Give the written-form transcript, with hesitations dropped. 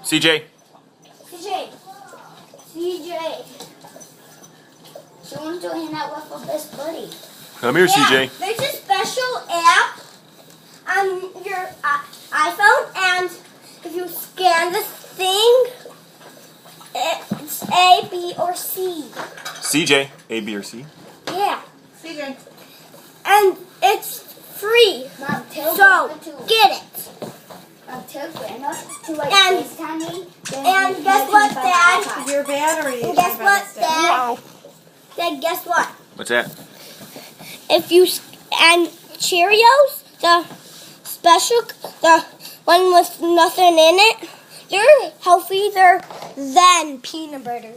CJ. CJ. CJ. Someone's doing that with a best buddy. Come here, CJ. There's a special app on your iPhone, and if you scan the thing, it's A, B, or C. CJ. A, B, or C? Yeah. CJ. And it's free. Mom, tell So, Grandma to, get it. tell Grandma to like And- FaceTime me. and guess what, Dad? Your battery. And guess what, Dad? Dad? Dad, guess what? What's that? If you and Cheerios, the special, the one with nothing in it, they're healthier than peanut butter.